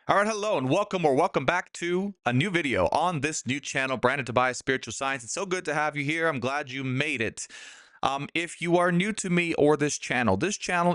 All right, hello and welcome or welcome back to a new video on this new channel, Brandon Tobias Spiritual Science. It's so good to have you here. I'm glad you made it. If you are new to me or this channel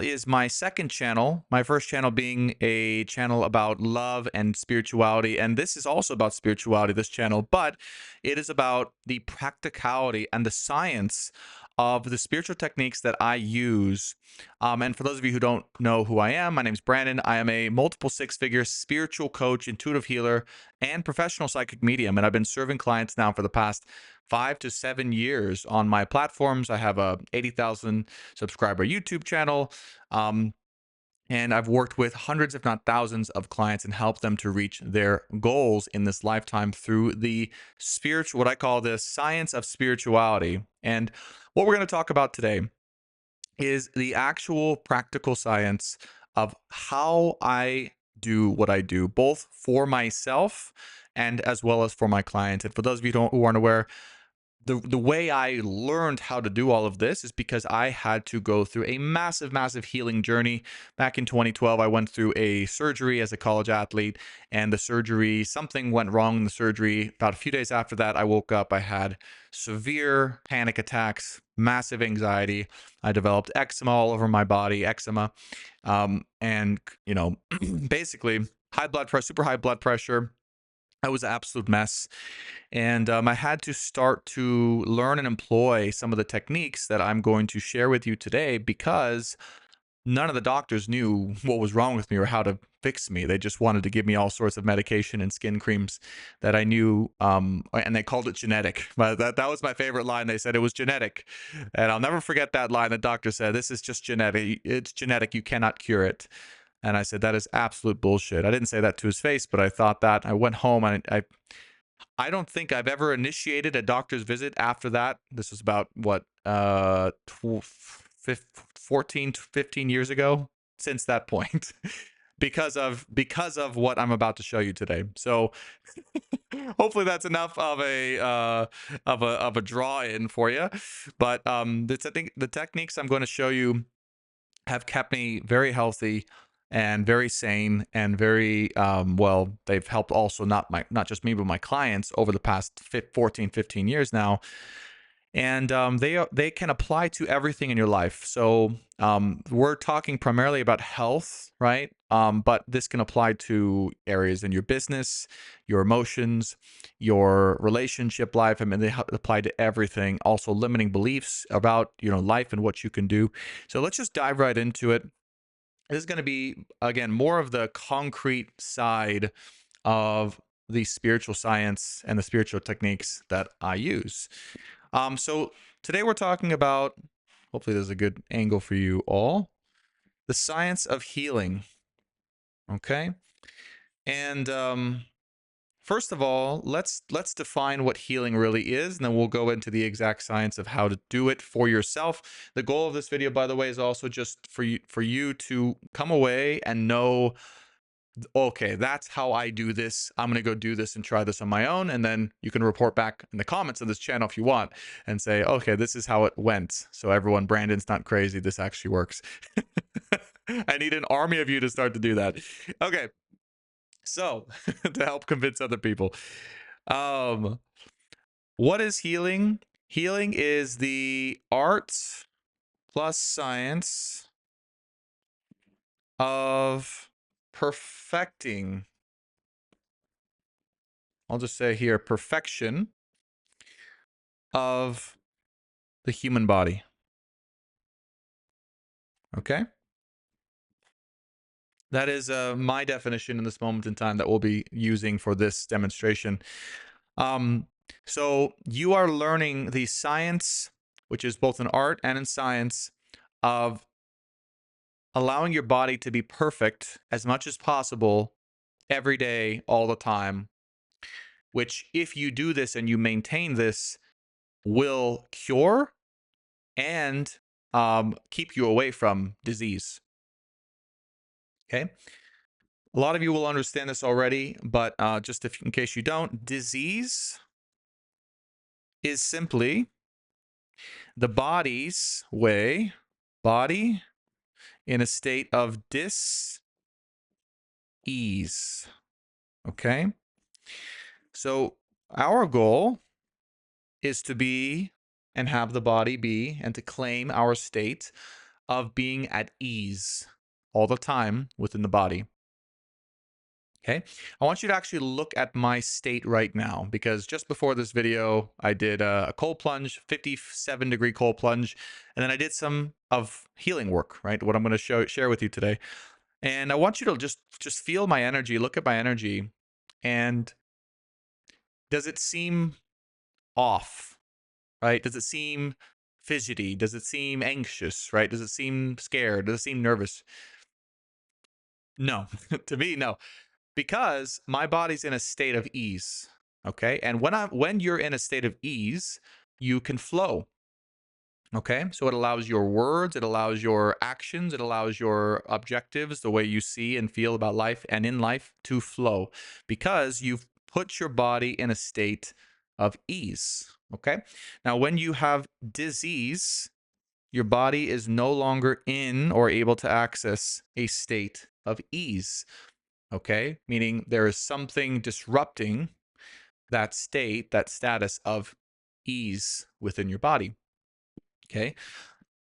is my second channel, my first channel being a channel about love and spirituality. And this is also about spirituality, this channel, but it is about the practicality and the science of the spiritual techniques that I use. And for those of you who don't know who I am, my name is Brandon. I am a multiple six-figure spiritual coach, intuitive healer, and professional psychic medium. And I've been serving clients now for the past 5 to 7 years on my platforms. I have a 80,000 subscriber YouTube channel. And I've worked with hundreds, if not thousands, of clients and helped them to reach their goals in this lifetime through the what I call the science of spirituality. And what we're going to talk about today is the actual practical science of how I do what I do, both for myself and as well as for my clients. And for those of you who aren't aware, the way I learned how to do all of this is because I had to go through a massive healing journey. Back in 2012, I went through a surgery as a college athlete, and something went wrong in the surgery. About a few days after that, I woke up. I had severe panic attacks, massive anxiety. I developed eczema all over my body, and basically high blood pressure, super high blood pressure. I was an absolute mess. And I had to start to learn and employ some of the techniques that I'm going to share with you today because none of the doctors knew what was wrong with me or how to fix me. They just wanted to give me all sorts of medication and skin creams that I knew, and they called it genetic. But that was my favorite line. They said it was genetic. And I'll never forget that line. The doctor said, "This is just genetic. It's genetic. You cannot cure it." And I said, "That is absolute bullshit." I didn't say that to his face, but I thought that. I went home and I don't think I've ever initiated a doctor's visit after that. This was about what 14 to 15 years ago since that point. because of what I'm about to show you today. So hopefully that's enough of a draw in for you. But the techniques I'm going to show you have kept me very healthy and very sane and very well. They've helped also not just me but my clients over the past 14 15 years now. And they can apply to everything in your life. So we're talking primarily about health, right? But this can apply to areas in your business, your emotions, your relationship life. I mean, they apply to everything. Also, limiting beliefs about life and what you can do. So let's just dive right into it. This is going to be, again, more of the concrete side of the spiritual science and the spiritual techniques that I use. So today we're talking about, hopefully there's a good angle for you all, the science of healing. Okay. And first of all, let's define what healing really is, and then we'll go into the exact science of how to do it for yourself. The goal of this video, by the way, is also just for you to come away and know, okay, that's how I do this. I'm going to go do this and try this on my own. And then you can report back in the comments of this channel if you want and say, okay, this is how it went. So everyone, Brandon's not crazy. This actually works. I need an army of you to start to do that. Okay. So to help convince other people, um, what is healing? Healing is the art plus science of perfecting. I'll just say here, perfection of the human body. Okay? That is my definition in this moment in time that we'll be using for this demonstration. So you are learning the science, which is both in art and in science, of allowing your body to be perfect as much as possible every day, all the time, which if you do this and you maintain this, will cure and keep you away from disease. Okay. A lot of you will understand this already, but just in case you don't, disease is simply the body's body in a state of ease. Okay? So our goal is to be and have the body be and to claim our state of being at ease all the time within the body. Okay, I want you to actually look at my state right now, because just before this video, I did a cold plunge, 57-degree cold plunge, and then I did some of healing work, right? What I'm going to share with you today. And I want you to just feel my energy, look at my energy, and does it seem off, right? Does it seem fidgety? Does it seem anxious, right? Does it seem scared? Does it seem nervous? No, to me, no. Because my body's in a state of ease. Okay. And when you're in a state of ease, you can flow. Okay. So it allows your words, it allows your actions, it allows your objectives, the way you see and feel about life and in life to flow, because you've put your body in a state of ease. Okay. Now, when you have disease, your body is no longer in or able to access a state of ease. Okay, meaning there is something disrupting that state, that status of ease within your body. Okay,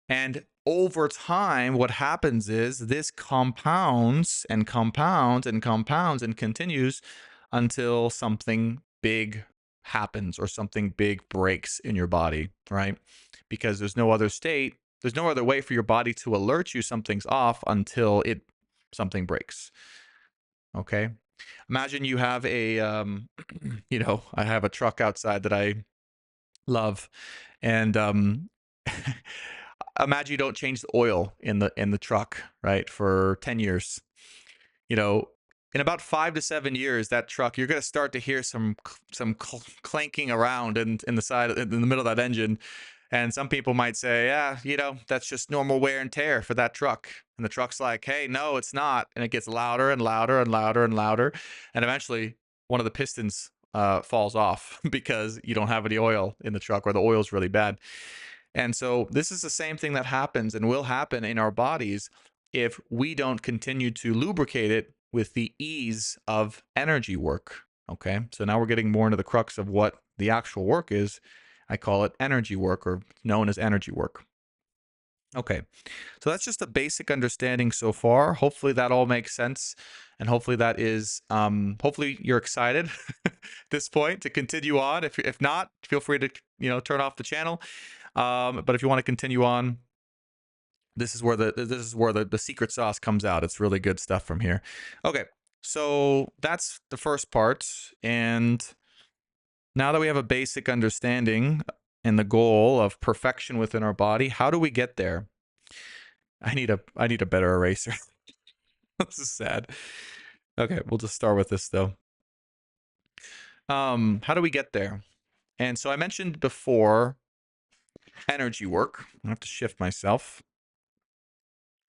and over time, what happens is this compounds and compounds and compounds and continues until something big happens or something big breaks in your body, right? Because there's no other state, there's no other way for your body to alert you something's off until something breaks. Okay, imagine you have a I have a truck outside that I love, and imagine you don't change the oil in the truck, right, for 10 years. You know, in about 5 to 7 years, that truck, you're going to start to hear some clanking around in the side in the middle of that engine. And some people might say, yeah, that's just normal wear and tear for that truck. And the truck's like, hey, no, it's not. And it gets louder and louder and louder and louder. And eventually one of the pistons falls off because you don't have any oil in the truck, or the oil's really bad. And so this is the same thing that happens and will happen in our bodies if we don't continue to lubricate it with the ease of energy work. Okay, so now we're getting more into the crux of what the actual work is. I call it energy work, or known as energy work. Okay, so that's just a basic understanding so far. Hopefully that all makes sense, and hopefully that is, hopefully you're excited at this point to continue on. If not, feel free to turn off the channel. But if you want to continue on, this is where the secret sauce comes out. It's really good stuff from here. Okay, so that's the first part, and now that we have a basic understanding and the goal of perfection within our body, how do we get there? I need a better eraser. This is sad. Okay, we'll just start with this though. How do we get there? And so I mentioned before energy work. I have to shift myself.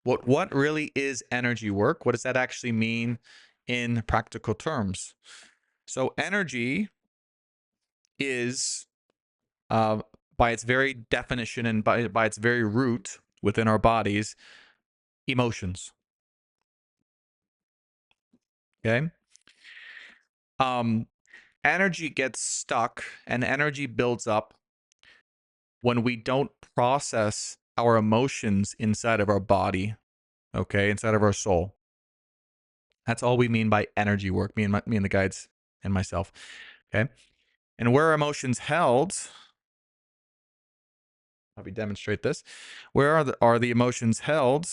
What really is energy work? What does that actually mean in practical terms? So energy is, by its very definition and by its very root within our bodies, emotions. Okay. Energy gets stuck and energy builds up when we don't process our emotions inside of our body. Okay, inside of our soul. That's all we mean by energy work. Me and the guides and myself. Okay. And where are emotions held? Let me demonstrate this. Where are the emotions held?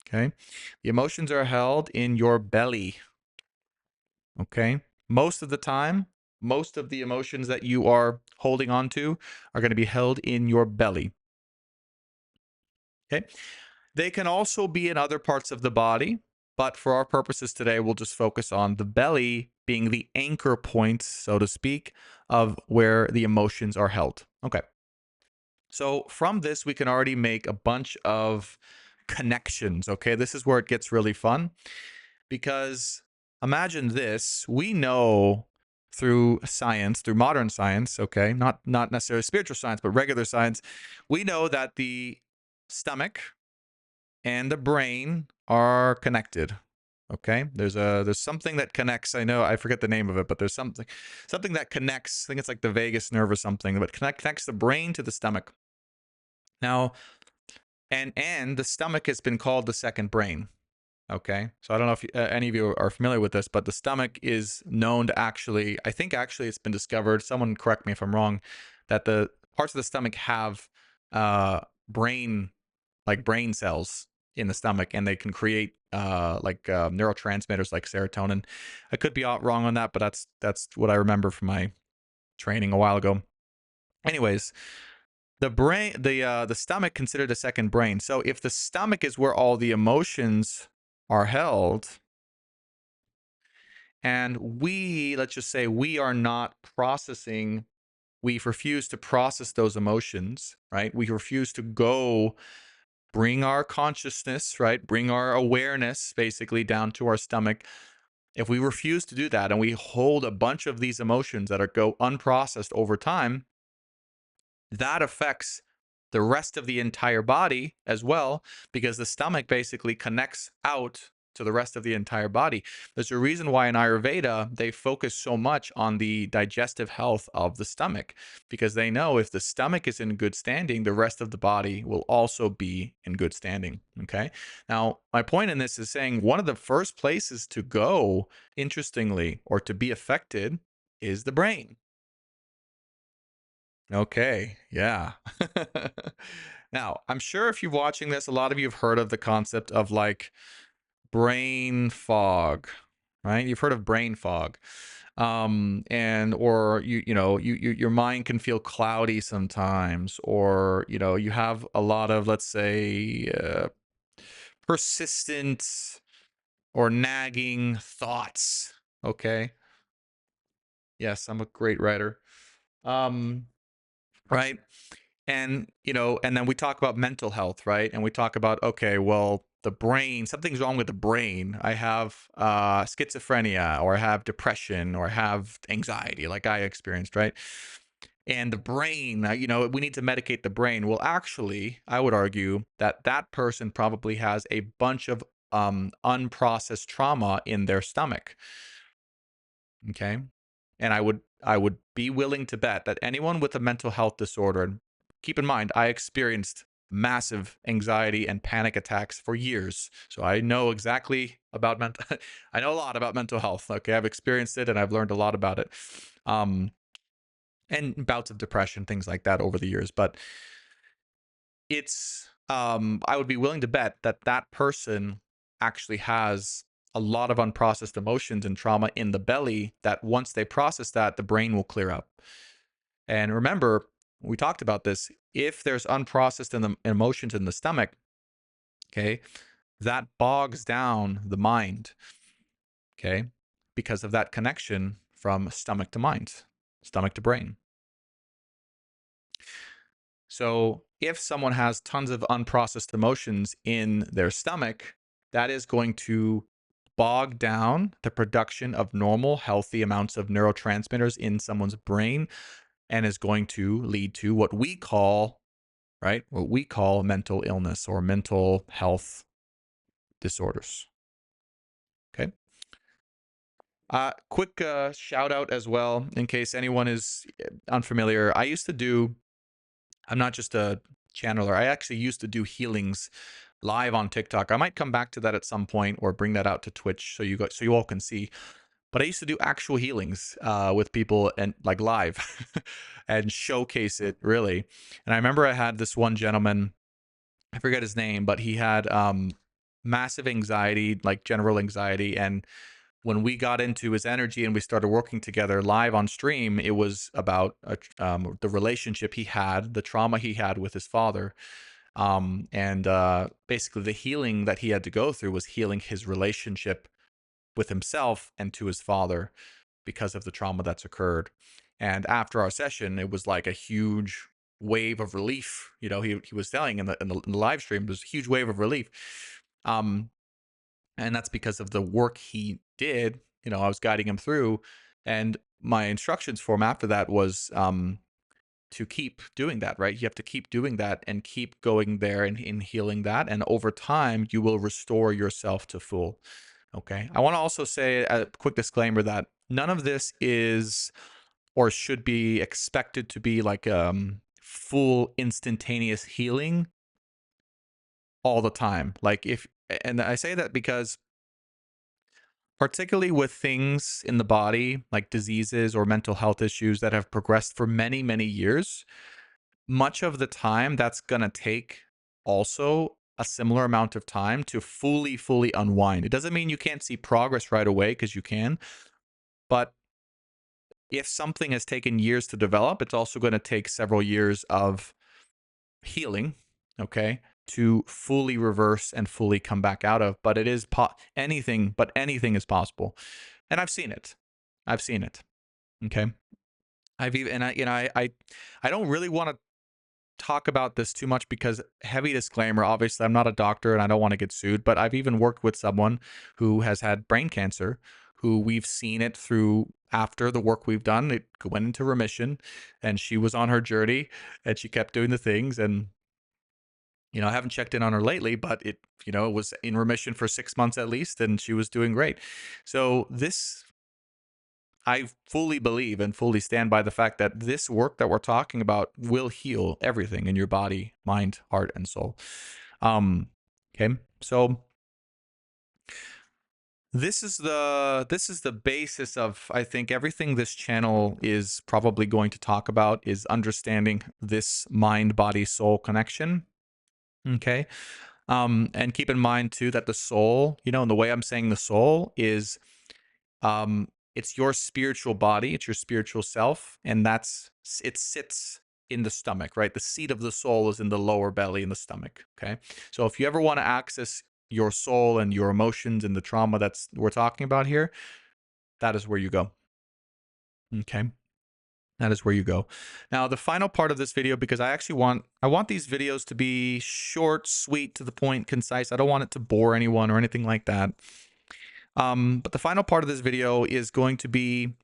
Okay. The emotions are held in your belly. Okay. Most of the time, most of the emotions that you are holding on to are going to be held in your belly. Okay. They can also be in other parts of the body, but for our purposes today, we'll just focus on the belly being the anchor point, so to speak, of where the emotions are held. Okay. So from this, we can already make a bunch of connections. Okay. This is where it gets really fun, because imagine this. We know through science, through modern science, okay, not necessarily spiritual science, but regular science, we know that the stomach and the brain are connected. Okay, there's something that connects. I know I forget the name of it, but there's something that connects. I think it's like the vagus nerve or something, but connects the brain to the stomach. Now, and the stomach has been called the second brain. Okay, so I don't know if any of you are familiar with this, but the stomach is known to actually, I think actually it's been discovered. Someone correct me if I'm wrong, that the parts of the stomach have uh, brain brain cells in the stomach, and they can create neurotransmitters like serotonin. I could be wrong on that, but that's what I remember from my training a while ago. Anyways, the stomach considered a second brain. So if the stomach is where all the emotions are held, and let's just say we are not processing, we refuse to process those emotions, right? We refuse to go bring our consciousness, right? Bring our awareness basically down to our stomach. If we refuse to do that and we hold a bunch of these emotions that go unprocessed over time, that affects the rest of the entire body as well, because the stomach basically connects out to the rest of the entire body. There's a reason why in Ayurveda they focus so much on the digestive health of the stomach, because they know if the stomach is in good standing, the rest of the body will also be in good standing. Okay. Now, my point in this is saying one of the first places to go, interestingly, or to be affected is the brain. Okay, yeah. Now, I'm sure if you're watching this, a lot of you have heard of the concept of like brain fog, right? You've heard of brain fog. And or your mind can feel cloudy sometimes, or you have a lot of, let's say, persistent or nagging thoughts. Okay. Yes, I'm a great writer. Um, right. And and then we talk about mental health, right? And we talk about, okay, well, the brain, something's wrong with the brain. I have schizophrenia, or I have depression, or I have anxiety like I experienced, right? And the brain, we need to medicate the brain. Well, actually, I would argue that that person probably has a bunch of unprocessed trauma in their stomach. Okay. And I would be willing to bet that anyone with a mental health disorder, and keep in mind, I experienced massive anxiety and panic attacks for years. So I know exactly about mental I know a lot about mental health. Okay. I've experienced it and I've learned a lot about it. And bouts of depression, things like that over the years. But I would be willing to bet that that person actually has a lot of unprocessed emotions and trauma in the belly, that once they process that, the brain will clear up. And remember, we talked about this. If there's unprocessed emotions in the stomach, okay, that bogs down the mind, okay, because of that connection from stomach to mind, stomach to brain. So if someone has tons of unprocessed emotions in their stomach, that is going to bog down the production of normal, healthy amounts of neurotransmitters in someone's brain, and is going to lead to what we call, right, what we call mental illness or mental health disorders. Okay. Quick shout out as well, in case anyone is unfamiliar. I'm not just a channeler. I actually used to do healings live on TikTok. I might come back to that at some point, or bring that out to Twitch so you all can see. But I used to do actual healings with people, and like live, and showcase it really. And I remember I had this one gentleman, I forget his name, but he had massive anxiety, like general anxiety. And when we got into his energy and we started working together live on stream, it was about the relationship he had, the trauma he had with his father. And basically the healing that he had to go through was healing his relationship with himself and to his father, because of the trauma that's occurred. And after our session, it was like a huge wave of relief. He was telling in the live stream, there's a huge wave of relief. And that's because of the work he did. I was guiding him through, and my instructions for him after that was to keep doing that, right? You have to keep doing that and keep going there and in healing that. And over time, you will restore yourself to full. Okay. I want to also say a quick disclaimer that none of this is or should be expected to be like full instantaneous healing all the time. Like if and I say that because particularly with things in the body like diseases or mental health issues that have progressed for many, many years, much of the time that's going to take also a similar amount of time to fully unwind. It doesn't mean you can't see progress right away, because you can, but if something has taken years to develop, it's also going to take several years of healing, okay, to fully reverse and fully come back out of. But it is anything is possible, and I've seen it. I've seen it. Okay, I've even and I you know I don't really want to talk about this too much because, heavy disclaimer, obviously I'm not a doctor and I don't want to get sued, but I've even worked with someone who has had brain cancer, who we've seen it through after the work we've done. It went into remission and she was on her journey and she kept doing the things. And, I haven't checked in on her lately, but it was in remission for 6 months at least, and she was doing great. So I fully believe and fully stand by the fact that this work that we're talking about will heal everything in your body, mind, heart, and soul. Okay, so this is the basis of, I think, everything this channel is probably going to talk about, is understanding this mind, body, soul connection. Okay, and keep in mind too that the soul, and the way I'm saying the soul is it's your spiritual body, it's your spiritual self, and it sits in the stomach, right? The seat of the soul is in the lower belly, in the stomach. Okay, so if you ever want to access your soul and your emotions and the trauma that's we're talking about here, that is where you go. Okay, that is where you go. Now, the final part of this video, because I want these videos to be short, sweet, to the point, concise. I don't want it to bore anyone or anything like that. But the final part of this video is going to be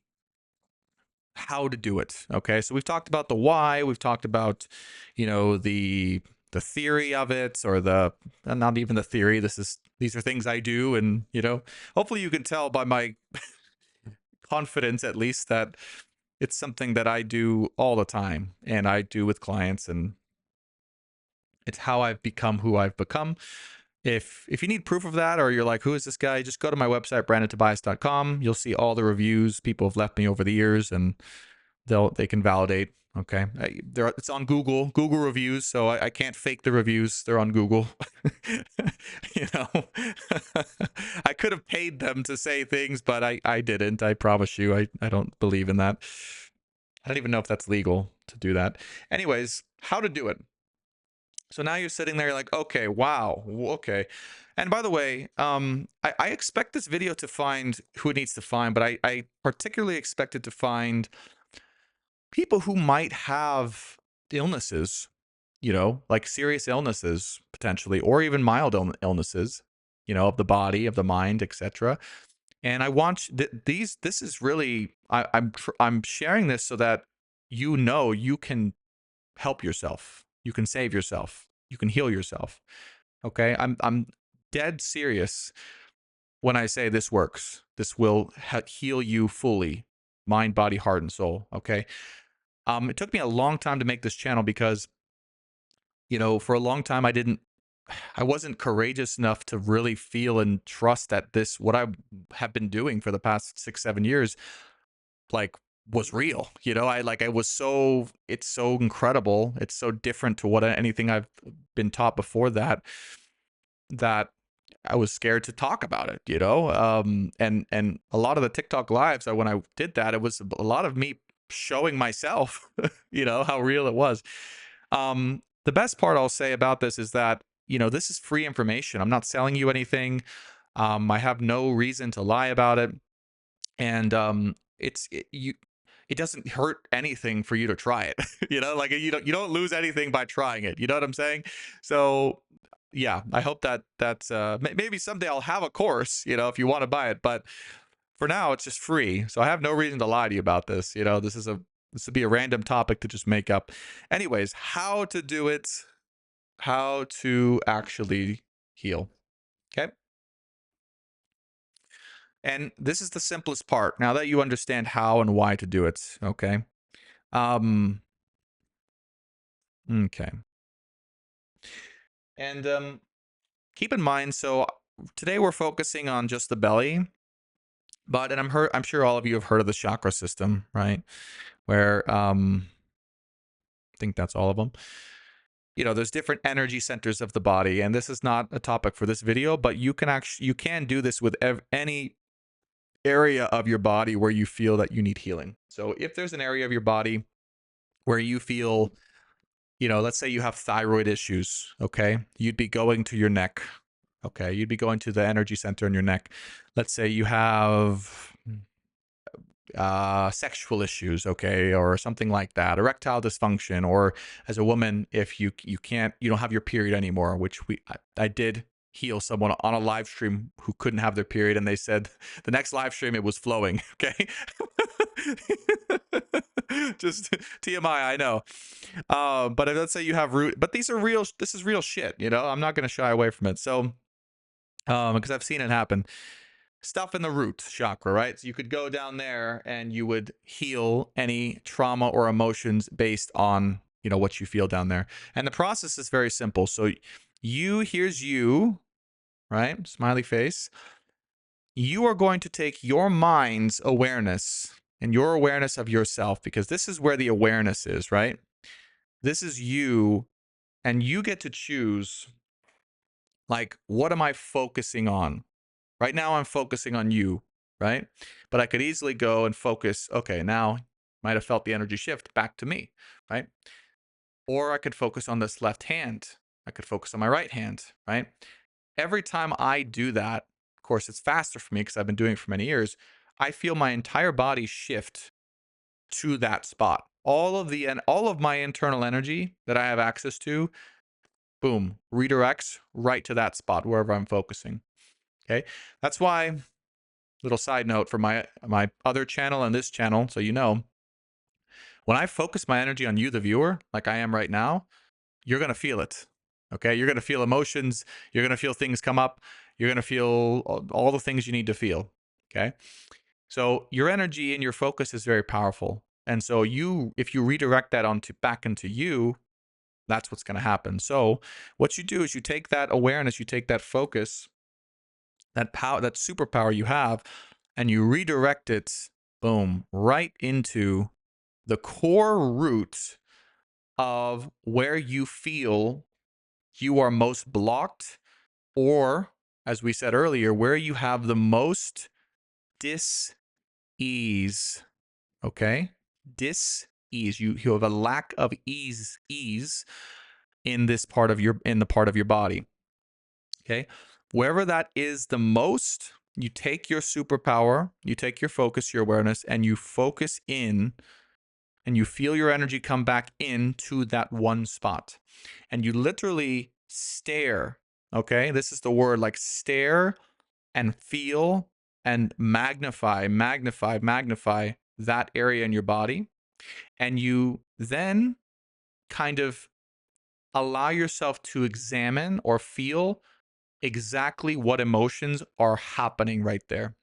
how to do it. Okay, so we've talked about the why, we've talked about, the theory of it, or not even the theory. These are things I do, and hopefully you can tell by my confidence, at least, that it's something that I do all the time and I do with clients, and it's how I've become who I've become. If you need proof of that, or you're like, who is this guy? Just go to my website, brandontobias.com. You'll see all the reviews people have left me over the years, and they can validate. Okay, it's on Google reviews, so I can't fake the reviews. They're on Google. you know, I could have paid them to say things, but I didn't. I promise you, I don't believe in that. I don't even know if that's legal to do that. Anyways, how to do it. So now you're sitting there, you're like, okay, wow, okay. And by the way, I expect this video to find who it needs to find, but I particularly expect it to find people who might have illnesses, like serious illnesses potentially, or even mild illnesses, of the body, of the mind, etc. And I want this is really, I'm sharing this so that you can help yourself, you can save yourself, you can heal yourself. Okay, I'm dead serious when I say this works. This will heal you fully, mind, body, heart, and soul. Okay. It took me a long time to make this channel because, for a long time I wasn't courageous enough to really feel and trust that what I have been doing for the past 6-7 years, like, was real. It's so incredible. It's so different to anything I've been taught before that I was scared to talk about it, and a lot of the TikTok lives, when I did that, it was a lot of me showing myself, how real it was. The best part I'll say about this is that, this is free information. I'm not selling you anything. I have no reason to lie about it. And it doesn't hurt anything for you to try it. Like, you don't lose anything by trying it. You know what I'm saying? So yeah, I hope that's maybe someday I'll have a course, if you want to buy it, but for now it's just free. So I have no reason to lie to you about this. This would be a random topic to just make up. Anyways, how to do it, how to actually heal. Okay. And this is the simplest part. Now that you understand how and why to do it, okay? Um, okay. And keep in mind, so today we're focusing on just the belly, but and I'm sure all of you have heard of the chakra system, right? Where I think that's all of them. You know, there's different energy centers of the body, and this is not a topic for this video, but you can do this with any area of your body where you feel that you need healing. So if there's an area of your body where you feel, you know, let's say you have thyroid issues, okay? You'd be going to your neck. Okay, you'd be going to the energy center in your neck. Let's say you have sexual issues, okay, or something like that, erectile dysfunction, or as a woman, if you don't have your period anymore, which I did heal someone on a live stream who couldn't have their period, and they said the next live stream it was flowing. Okay, just TMI, I know. But if, let's say you have root, but these are real. This is real shit. You know, I'm not going to shy away from it. So, because I've seen it happen. Stuff in the root chakra, right? So you could go down there and you would heal any trauma or emotions based on, you know, what you feel down there. And the process is very simple. So here's you, right? Smiley face. You are going to take your mind's awareness and your awareness of yourself, because this is where the awareness is, right? This is you, and you get to choose, like, what am I focusing on? Right now, I'm focusing on you, right? But I could easily go and focus, okay, now might have felt the energy shift back to me, right? Or I could focus on this left hand. I could focus on my right hand, right? Every time I do that, of course, it's faster for me because I've been doing it for many years. I feel my entire body shift to that spot. All of my internal energy that I have access to, boom, redirects right to that spot wherever I'm focusing. Okay, that's why. Little side note for my other channel and this channel, so you know, when I focus my energy on you, the viewer, like I am right now, you're gonna feel it. Okay, you're gonna feel emotions. You're gonna feel things come up. You're gonna feel all the things you need to feel. Okay, so your energy and your focus is very powerful, and so if you redirect that onto back into you, that's what's gonna happen. So what you do is you take that awareness, you take that focus, that power, that superpower you have, and you redirect it, boom, right into the core root of where you feel you are most blocked, or as we said earlier, where you have the most dis-ease. Okay, dis-ease. You have a lack of ease in this part of the part of your body. Okay, wherever that is the most, you take your superpower, you take your focus, your awareness, and you focus in, and you feel your energy come back into that one spot. And you literally stare. Okay, this is the word, like stare and feel and magnify that area in your body. And you then kind of allow yourself to examine or feel exactly what emotions are happening right there.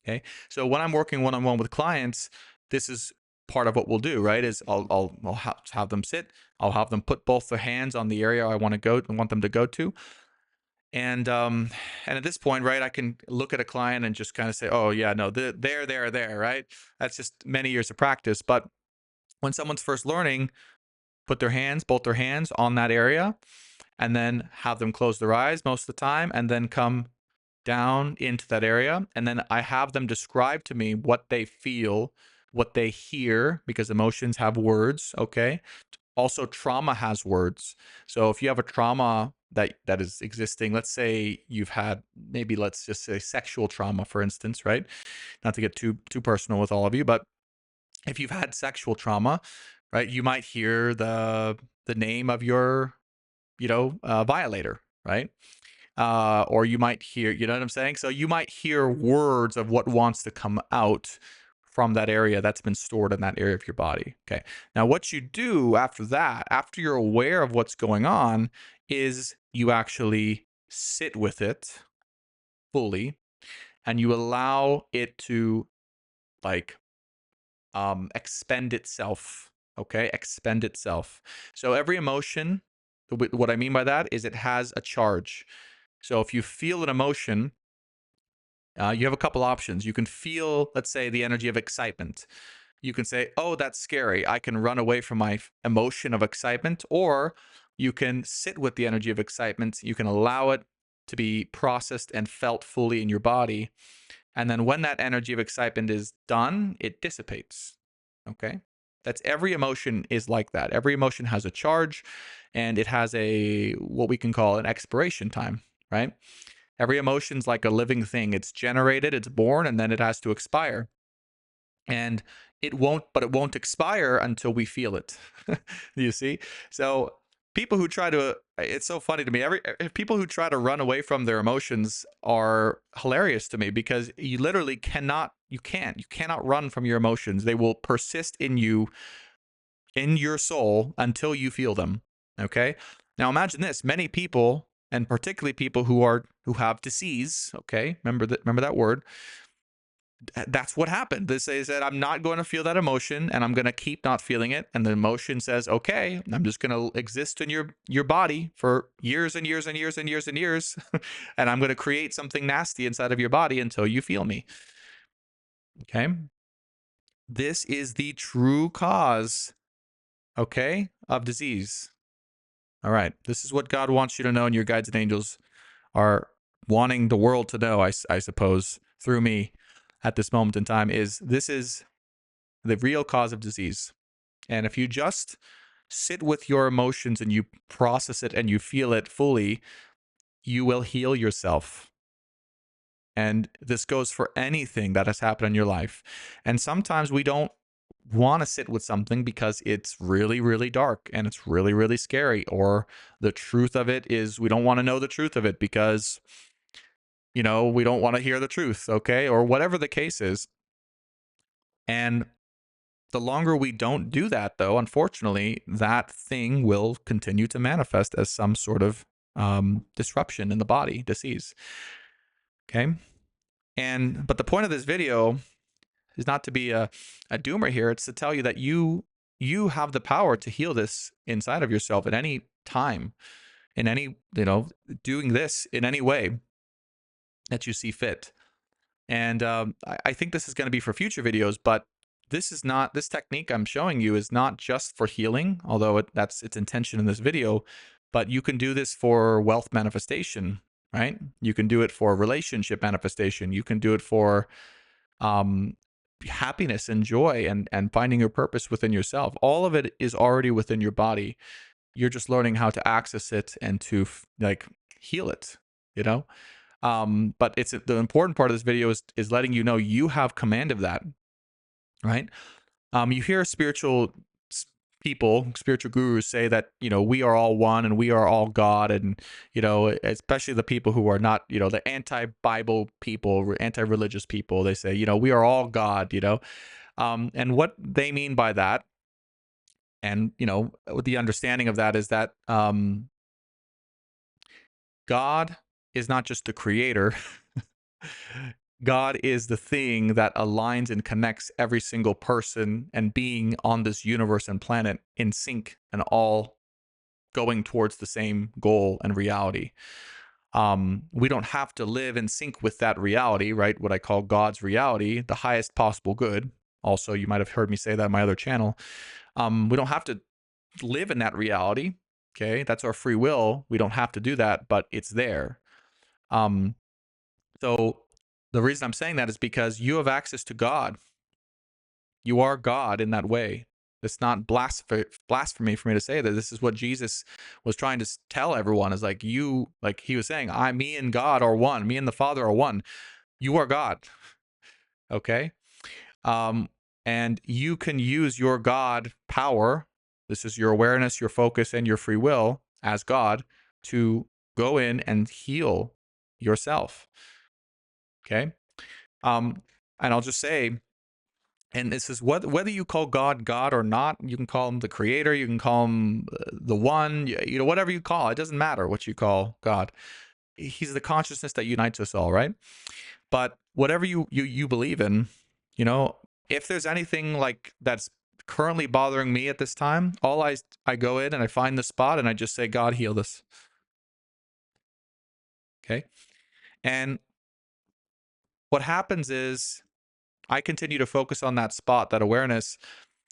Okay. So when I'm working one-on-one with clients, this is part of what we'll do, right? Is I'll have them sit. I'll have them put both their hands on the area I want them to go to. And at this point, right, I can look at a client and just kind of say, oh yeah, no, there, right? That's just many years of practice. But when someone's first learning, put both their hands on that area, and then have them close their eyes most of the time, and then come down into that area. And then I have them describe to me what they feel, what they hear, because emotions have words. Okay. Also, trauma has words. So if you have a trauma that is existing, let's say you've had, maybe let's just say sexual trauma, for instance, right? Not to get too personal with all of you, but if you've had sexual trauma, right, you might hear the name of your, violator, right? Or you might hear, you know what I'm saying? So you might hear words of what wants to come out from that area that's been stored in that area of your body. Okay. Now, what you do after that, after you're aware of what's going on, is you actually sit with it fully, and you allow it to like expend itself. Okay, expend itself. So every emotion, what I mean by that is it has a charge. So if you feel an emotion, you have a couple options. You can feel, let's say, the energy of excitement. You can say, oh, that's scary. I can run away from my emotion of excitement. Or you can sit with the energy of excitement. You can allow it to be processed and felt fully in your body. And then when that energy of excitement is done, it dissipates. Okay? That's every emotion is like that. Every emotion has a charge and it has a what we can call an expiration time, right? Every emotion's like a living thing. It's generated, it's born, and then it has to expire. And it won't expire until we feel it. You see? So people who try to it's so funny to me. People who try to run away from their emotions are hilarious to me because you cannot run from your emotions. They will persist in you, in your soul, until you feel them. Okay? Now imagine this. Many people, and particularly people who have disease, okay? Remember that word. That's what happened. They said, I'm not going to feel that emotion and I'm going to keep not feeling it. And the emotion says, okay, I'm just going to exist in your body for years and years and years and years and years. And I'm going to create something nasty inside of your body until you feel me. Okay. This is the true cause, okay, of disease. All right. This is what God wants you to know, and your guides and angels are wanting the world to know, I suppose, through me at this moment in time, is this is the real cause of disease. And if you just sit with your emotions and you process it and you feel it fully, you will heal yourself. And this goes for anything that has happened in your life. And sometimes we don't want to sit with something because it's really, really dark and it's really, really scary. Or the truth of it is we don't want to know the truth of it because, we don't want to hear the truth. Okay. Or whatever the case is. And the longer we don't do that, though, unfortunately, that thing will continue to manifest as some sort of disruption in the body, disease. Okay. But the point of this video is not to be a doomer here. It's to tell you that you have the power to heal this inside of yourself at any time, in any, doing this in any way that you see fit. And I think this is going to be for future videos, but this technique I'm showing you is not just for healing, although that's its intention in this video, but you can do this for wealth manifestation, right? You can do it for relationship manifestation. You can do it for happiness and joy and finding your purpose within yourself. All of it is already within your body. You're just learning how to access it and to heal it, you know? But it's the important part of this video is letting you know you have command of that, right? You hear spiritual gurus say that we are all one and we are all God, and especially the people who are not the anti-Bible people, anti-religious people. They say we are all God, and what they mean by that, and with the understanding of that is that God is not just the creator. God is the thing that aligns and connects every single person and being on this universe and planet in sync and all going towards the same goal and reality. We don't have to live in sync with that reality, right? What I call God's reality, the highest possible good. Also, you might have heard me say that on my other channel. We don't have to live in that reality. Okay, that's our free will. We don't have to do that, but it's there. So the reason I'm saying that is because you have access to God. You are God in that way. It's not blasphemy for me to say that. This is what Jesus was trying to tell everyone, is like he was saying, me and God are one. Me and the Father are one. You are God. Okay? And you can use your God power. This is your awareness, your focus, and your free will as God to go in and heal yourself. Okay? And I'll just say, and this is whether you call God God or not, you can call him the creator, you can call him the one, whatever you call it. It doesn't matter what you call God. He's the consciousness that unites us all, right? But whatever you believe in, you know, if there's anything like that's currently bothering me at this time, I go in and I find the spot and I just say, God, heal this. Okay. And what happens is I continue to focus on that spot, that awareness.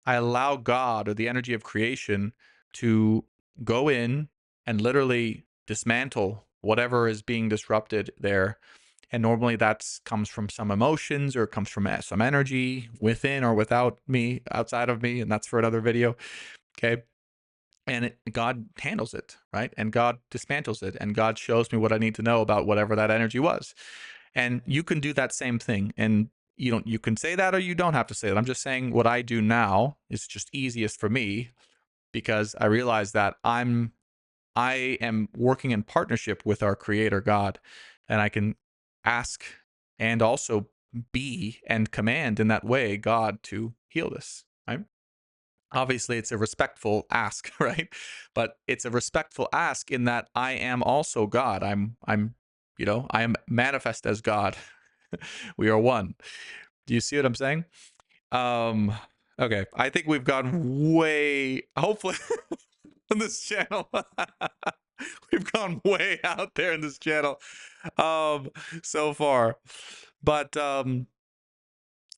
I allow God or the energy of creation to go in and literally dismantle whatever is being disrupted there. And normally that comes from some emotions or comes from some energy within or without me, outside of me. And that's for another video. Okay. And God handles it, right? And God dismantles it. And God shows me what I need to know about whatever that energy was. And you can do that same thing. And you can say that or you don't have to say that. I'm just saying what I do now is just easiest for me because I realize that I am working in partnership with our creator God, and I can ask and also be and command in that way God to heal this, right? Obviously it's a respectful ask, right? But it's a respectful ask in that I am also God. I am manifest as God. We are one. Do you see what I'm saying? Um, okay. I think we've gone way, hopefully, on this channel. We've gone way out there in this channel, um, so far. But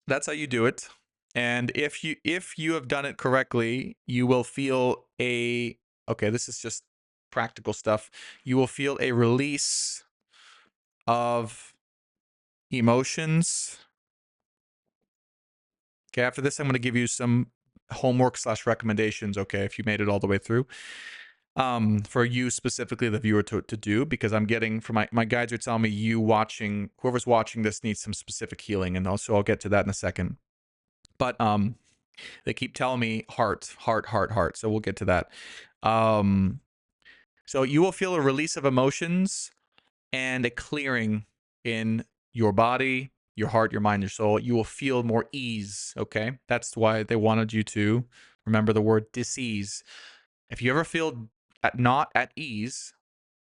that's how you do it. And if you have done it correctly, you will feel a okay, this is just practical stuff. You will feel a release of emotions. Okay, after this, I'm going to give you some homework / recommendations, okay, if you made it all the way through. For you specifically, the viewer, to do, because I'm getting, from my guides are telling me whoever's watching this needs some specific healing, and also I'll get to that in a second. But they keep telling me heart, heart, heart, heart. So we'll get to that. So you will feel a release of emotions and a clearing in your body, your heart, your mind, your soul. You will feel more ease. Okay. That's why they wanted you to remember the word dis-ease. If you ever feel not at ease,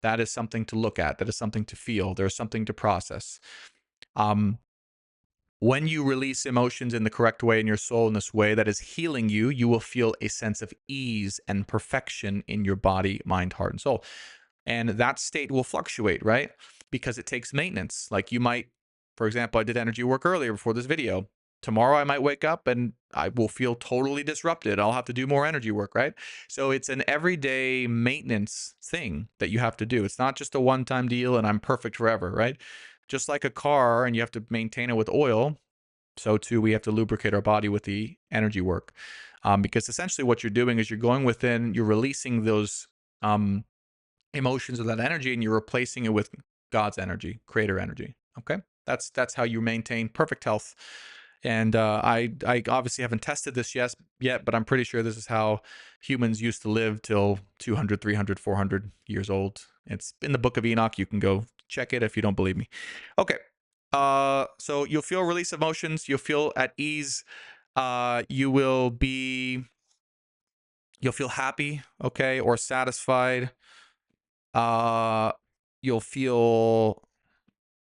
that is something to look at. That is something to feel. There's something to process. When you release emotions in the correct way in your soul, in this way that is healing you, you will feel a sense of ease and perfection in your body, mind, heart, and soul. And that state will fluctuate, right? Because it takes maintenance. Like you might, for example, I did energy work earlier before this video. Tomorrow I might wake up and I will feel totally disrupted. I'll have to do more energy work, right? So it's an everyday maintenance thing that you have to do. It's not just a one-time deal and I'm perfect forever, right? Just like a car and you have to maintain it with oil, so too we have to lubricate our body with the energy work. Because essentially what you're doing is you're going within, you're releasing those emotions of that energy and you're replacing it with God's energy, creator energy. Okay? That's how you maintain perfect health. And I obviously haven't tested this yet, but I'm pretty sure this is how humans used to live till 200, 300, 400 years old. It's in the book of Enoch. You can go check it if you don't believe me. Okay. So you'll feel release of emotions. You'll feel at ease. You'll feel happy, okay, or satisfied. You'll feel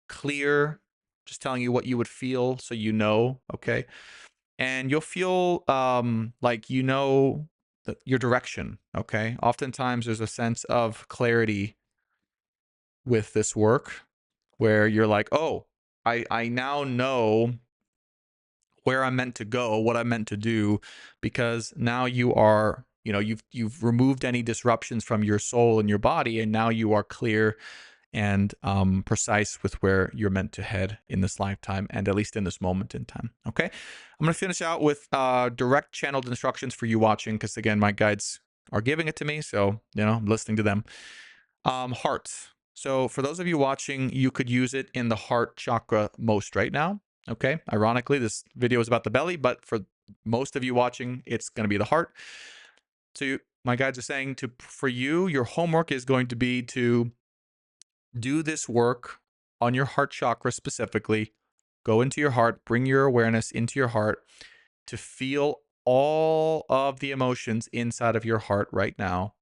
clear, just telling you what you would feel so you know, okay? And you'll feel like you know your direction, okay? Oftentimes there's a sense of clarity with this work where you're like, oh, I now know where I'm meant to go, what I'm meant to do, because now you are, you've removed any disruptions from your soul and your body, and now you are clear and precise with where you're meant to head in this lifetime, and at least in this moment in time. Okay, I'm gonna finish out with direct channeled instructions for you watching, because again, my guides are giving it to me, so I'm listening to them. Heart. So for those of you watching, you could use it in the heart chakra most right now. Okay. Ironically, this video is about the belly, but for most of you watching, it's going to be the heart. So my guides are saying for you, your homework is going to be to do this work on your heart chakra specifically. Go into your heart, bring your awareness into your heart to feel all of the emotions inside of your heart right now.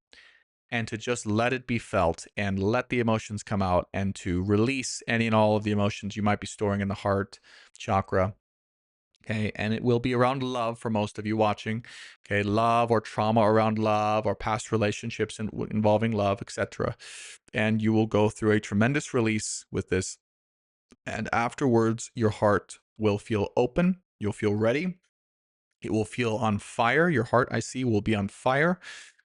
and to just let it be felt and let the emotions come out and to release any and all of the emotions you might be storing in the heart chakra. Okay, and it will be around love for most of you watching. Okay, love or trauma around love or past relationships involving love, etc. And you will go through a tremendous release with this. And afterwards, your heart will feel open. You'll feel ready. It will feel on fire. Your heart, I see, will be on fire.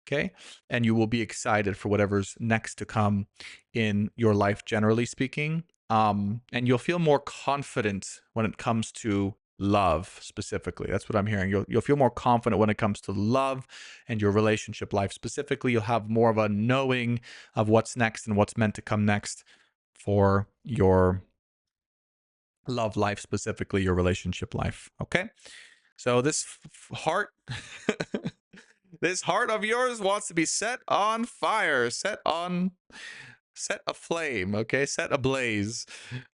Okay. And you will be excited for whatever's next to come in your life, generally speaking. And you'll feel more confident when it comes to love specifically. That's what I'm hearing. You'll feel more confident when it comes to love and your relationship life specifically. You'll have more of a knowing of what's next and what's meant to come next for your love life, specifically your relationship life. Okay. So this heart, this heart of yours wants to be set on fire, set aflame, okay, set ablaze.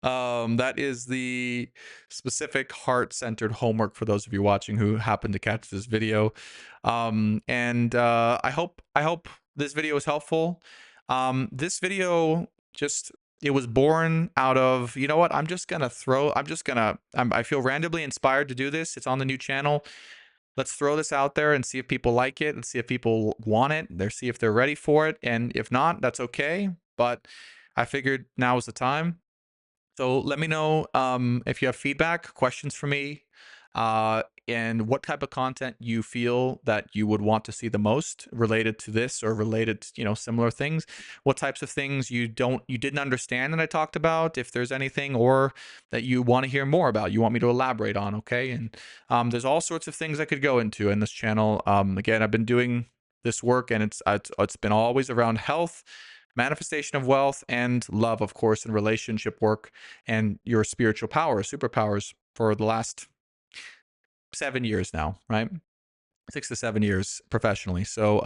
That is the specific heart-centered homework for those of you watching who happen to catch this video. And I hope this video is helpful. This video just, it was born out of, you know what, I feel randomly inspired to do this. It's on the new channel. Let's throw this out there and see if people like it. Let's see if people want it. Let's see if they're ready for it. And if not, that's okay. But I figured now is the time. So let me know if you have feedback, questions for me, and what type of content you feel that you would want to see the most related to this or related to, similar things. What types of things you didn't understand that I talked about, if there's anything, or that you want to hear more about, you want me to elaborate on, okay? And there's all sorts of things I could go into in this channel. Again, I've been doing this work, and it's been always around health, manifestation of wealth, and love, of course, and relationship work and your spiritual power, superpowers for the last 7 years now, right? 6 to 7 years professionally. So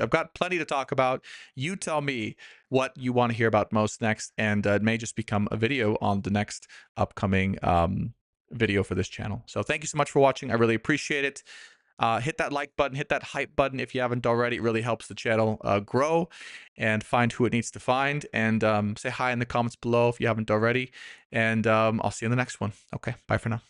I've got plenty to talk about. You tell me what you want to hear about most next, and it may just become a video on the next upcoming video for this channel. So thank you so much for watching. I really appreciate it. Hit that like button, hit that hype button if you haven't already. It really helps the channel grow and find who it needs to find. And say hi in the comments below if you haven't already. And I'll see you in the next one. Okay, bye for now.